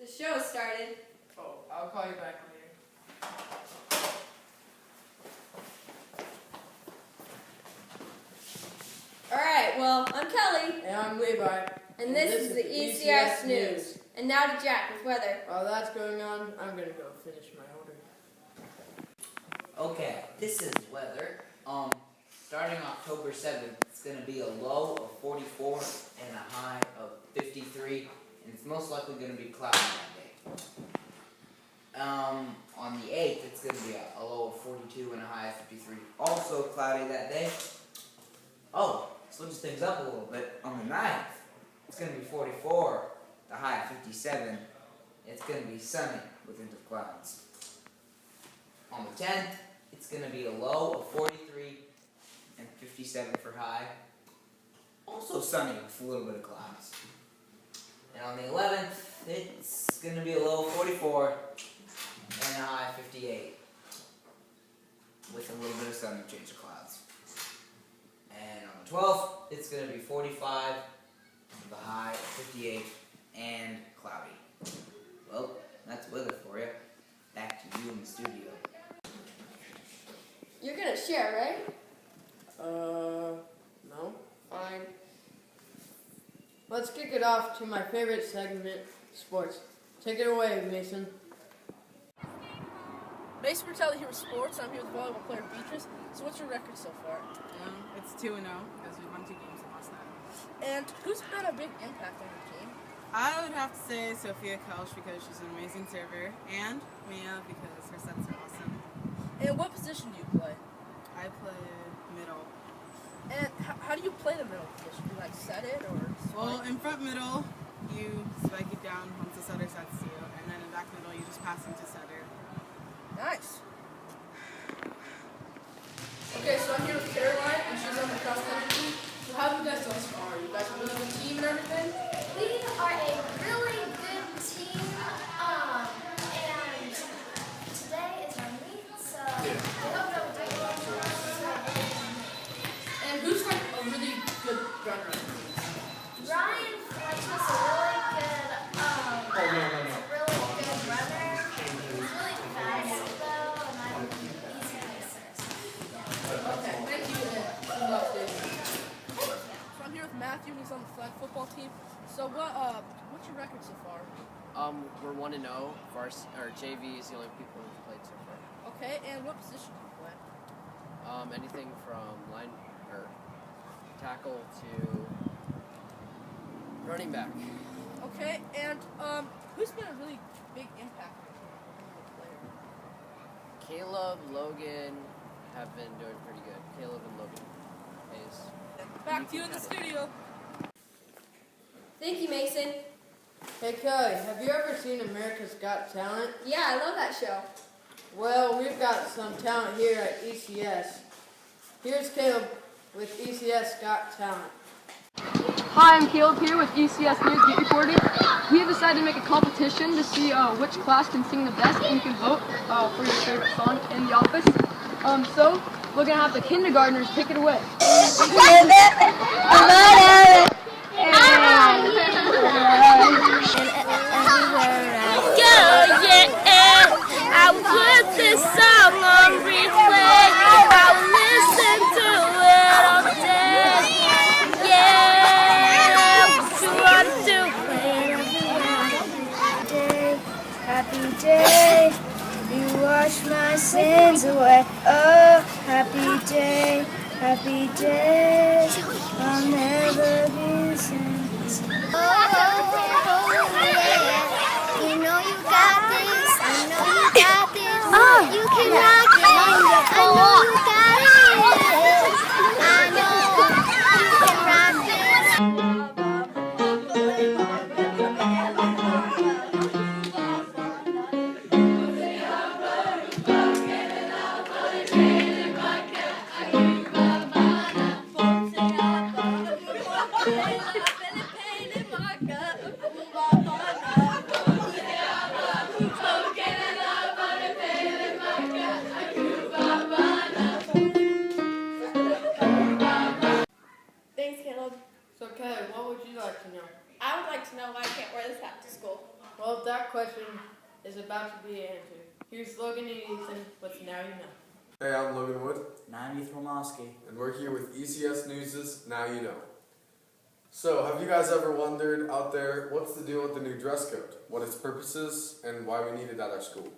The show started. Oh, I'll call you back later. Alright, well, I'm Kelly. And I'm Levi. And this is the ECS News. And now to Jack with weather. While that's going on, I'm going to go finish my order. Okay, this is weather. Starting October 7th, it's going to be a low of 44 and a high of 53, and it's most likely going to be cloudy that day. On the 8th, it's going to be a low of 42 and a high of 53, also cloudy that day. Oh, switches things up a little bit. On the 9th, it's going to be 44, the high of 57. It's going to be sunny with into clouds. On the 10th, it's going to be a low of 43 and 57 for high. Also sunny with a little bit of clouds. And on the 11th, it's going to be a low of 44 and a high of 58 with a little bit of sun and change of clouds. And on the 12th, it's going to be 45 with a high of 58 and cloudy. Well, that's weather for you. Back to you in the studio. You're gonna share, right? No. Fine. Let's kick it off to my favorite segment, sports. Take it away, Mason. Mason Bertelli here with sports. I'm here with volleyball player Beatrice. So what's your record so far? It's 2-0 because we won 2 games and lost none. And who's been a big impact on your team? I would have to say Sophia Kelch because she's an amazing server, and Mia because her sets are awesome. And what position do you play? I play middle. And how do you play the middle position? Do you like set it or Well, spike? in front middle, you spike it down once the setter sets you, and then in back middle, you just pass into setter. Nice. Okay, so I'm here with Caroline, and she's on the cross country team. So how have you guys thus far? You guys a really good team and everything? We are a really good team, and today is our meet, so we hope that we do well for us. And who's like a really good runner? Ryan Fletch is a really good, really good runner. He's really fast though, and I'm easy pacer. Okay, thank you, and good luck, David. So I'm here with Matthew, he's on the flag football team. So what's your record so far? We're 1-0. Our JV is the only people who've played so far. Okay, and what position do you play? Anything from line or tackle to running back. Okay, and who's been a really big impact on your player? Caleb, Logan have been doing pretty good. Caleb and Logan Hayes. Back to you in the studio. Thank you, Mason. Hey, Kelly, have you ever seen America's Got Talent? Yeah, I love that show. Well, we've got some talent here at ECS. Here's Caleb with ECS Got Talent. Hi, I'm Caleb here with ECS News Beat Reporting. We have decided to make a competition to see which class can sing the best, and you can vote for your favorite song in the office. So we're going to have the kindergartners take it away. I will put this song on replay. I will listen to it all day. Yeah, what you want to play happy day, you wash my sins away. Oh, happy day, I'll never be the same. Oh, yeah, you know you got this. I know you got this. Oh, you can rock it. I know you got it. I know you can rock it. So, Kelly, what would you like to know? I would like to know why I can't wear this hat to school. Well, that question is about to be answered. Here's Logan and Ethan with Now You Know. Hey, I'm Logan Wood, And I'm Ethan Wilmowski. and we're here with ECS News' Now You Know. So, have you guys ever wondered out there what's the deal with the new dress code, what its purpose is, and why we need it at our school?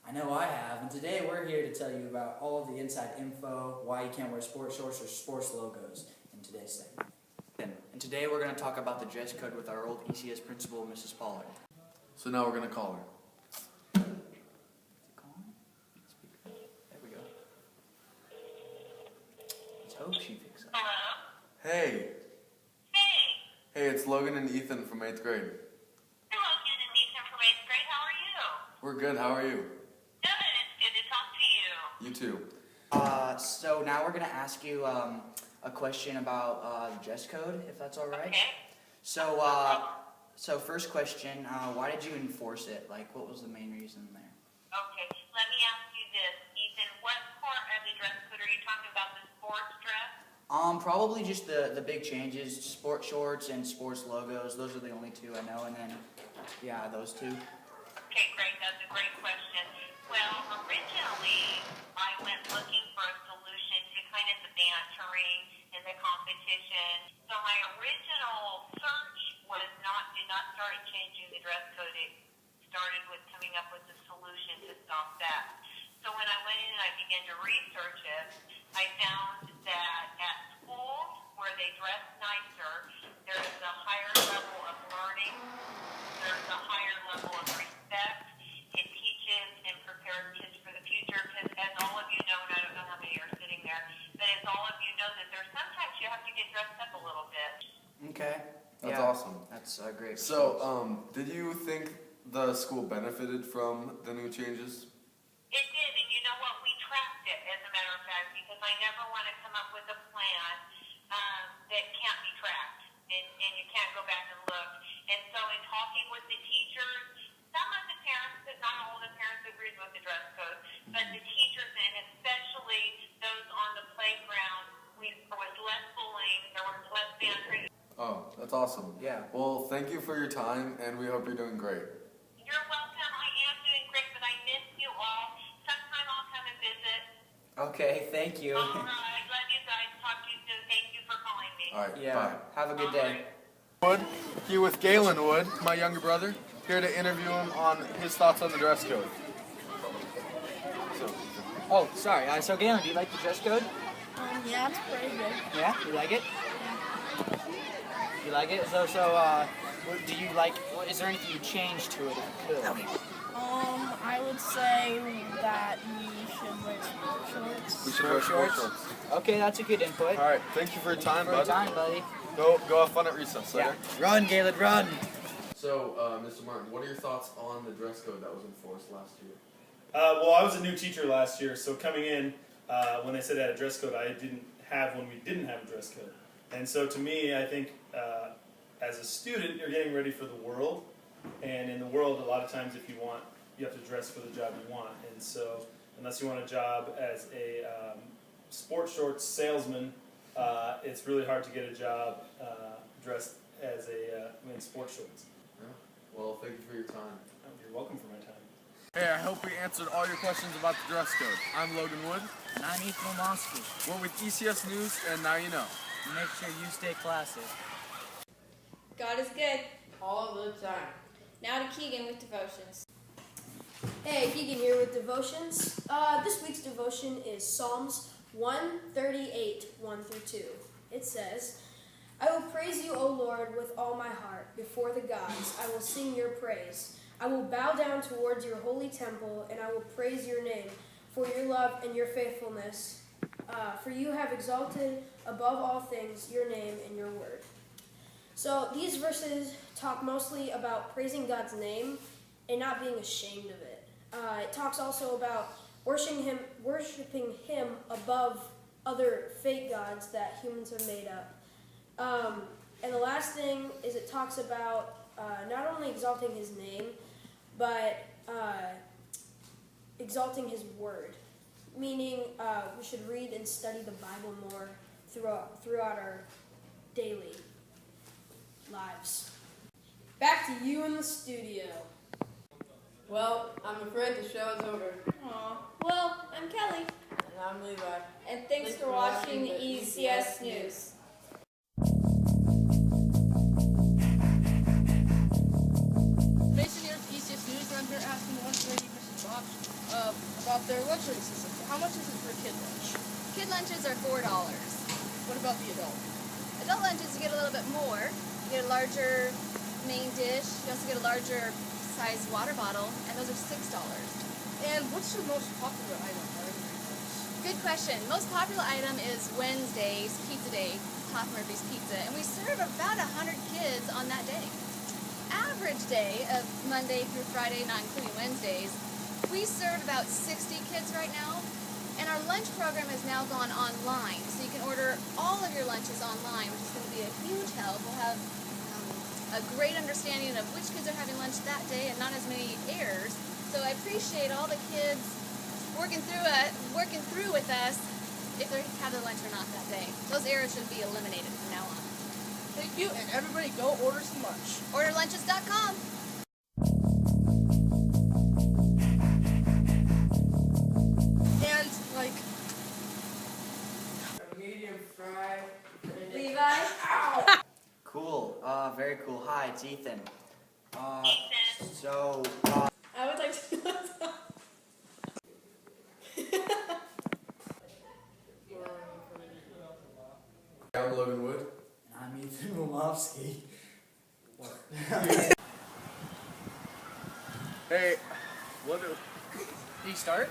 I know I have, and today we're here to tell you about all of the inside info, why you can't wear sports shorts or sports logos in today's segment. And today we're going to talk about the dress code with our old ECS principal, Mrs. Pollard. So now we're going to call her. There we go. Let's hope she picks up. Hey! Hey, it's Logan and Ethan from 8th grade. Hello, Ken and Ethan from 8th grade. How are you? We're good, how are you? Good. It's good to talk to you. You too. So now we're going to ask you a question about the dress code, if that's all right. Okay. So first question, why did you enforce it? Like, what was the main reason there? Okay. Let me ask you this, Ethan. What part of the dress code are you talking about? The sports dress? Probably just the big changes, sports shorts and sports logos. Those are the only two I know, and then, yeah, those two. Okay, great. That's a great question. Well, originally, I went looking for a solution to kind of the bantering and the competition. So my original search did not start changing the dress code. It started with coming up with a solution to stop that. So when I went in and I began to research it, I found that at schools where they dress nicer, there's a higher level of learning, there's a higher level of respect. It teaches and prepares kids for the future because as all of you know, and I don't know how many are sitting there, but as all of you know that there's sometimes you have to get dressed up a little bit. Okay. That's Yeah, awesome. That's a great response. So, did you think the school benefited from the new changes? It did, and you know what? We tracked it, as a matter of fact, because I never want to come up with a plan that can't be tracked, and you can't go back and look. And so in talking with the teachers, some of the parents, but not all the parents agreed with the dress code, but the teachers, and especially those on the playground, there was less bullying, there was less bantering. Oh, that's awesome. Yeah. Well, thank you for your time, and we hope you're doing great. You're welcome. I am doing great, but I miss you all. Sometime I'll come and visit. Okay, thank you. All right. Love you guys. Talk to you soon. Thank you for calling me. All right, Yeah, bye. have a good day. Wood, here with Galen Wood, my younger brother, here to interview him on his thoughts on the dress code. Oh, sorry. So Galen, do you like the dress code? Yeah, it's pretty good. Yeah, you like it? You like it? So, do you like? Is there anything you change to it if you could? I would say that we should wear sports shorts. We should wear sports shorts. Okay, that's a good input. All right, thank you for your time, For your bud. time, buddy. Go have fun at recess later. Yeah. Run, Galen, run. So, Mr. Martin, what are your thoughts on the dress code that was enforced last year? Well, I was a new teacher last year, so coming in, when they said I had a dress code, I didn't have one. We didn't have a dress code. And so to me, I think as a student, you're getting ready for the world. And in the world, a lot of times you have to dress for the job you want. And so unless you want a job as a sports shorts salesman, it's really hard to get a job dressed as in sports shorts. Yeah. Well, thank you for your time. You're welcome for my time. Hey, I hope we answered all your questions about the dress code. I'm Logan Wood. And I'm Ethan Wilmowski. We're with ECS News, and now you know. Make sure you stay classy. God is good. All the time. Now to Keegan with devotions. Hey, Keegan here with devotions. This week's devotion is Psalms 138, 1 through 2. It says, I will praise you, O Lord, with all my heart. Before the gods, I will sing your praise. I will bow down towards your holy temple, and I will praise your name for your love and your faithfulness. For you have exalted above all things your name and your word. So these verses talk mostly about praising God's name and not being ashamed of it. It talks also about worshiping him above other fake gods that humans have made up. And the last thing is it talks about not only exalting his name, but exalting his word. Meaning we should read and study the Bible more throughout our daily lives. back to you in the studio. Well, I'm afraid the show is over. Aw. Well, I'm Kelly. And I'm Levi. And thanks for watching the ECS News. Mason here with ECS News, and I'm here asking the lunch lady, Mrs. Box, about their lunch rate system. How much is it for a kid lunch? Kid lunches are $4. What about the adult? Adult lunches, you get a little bit more. You get a larger main dish. You also get a larger size water bottle, and those are $6. And what's your most popular item? Good question. Most popular item is Wednesday's Pizza Day, Pop Murphy's Pizza, and we serve about 100 kids on that day. Average day of Monday through Friday, not including Wednesdays, we serve about 60 kids right now. And our lunch program has now gone online, so you can order all of your lunches online, which is going to be a huge help. We'll have a great understanding of which kids are having lunch that day and not as many errors. So I appreciate all the kids working through with us if they have their lunch or not that day. Those errors should be eliminated from now on. Thank you, and everybody go order some lunch. Orderlunches.com. And, like, A medium fry. Levi? Cool. Very cool. Hi, it's Ethan. So, I would like to know. I'm Logan Wood. And I'm Ethan Womowski. hey, what do Did you start?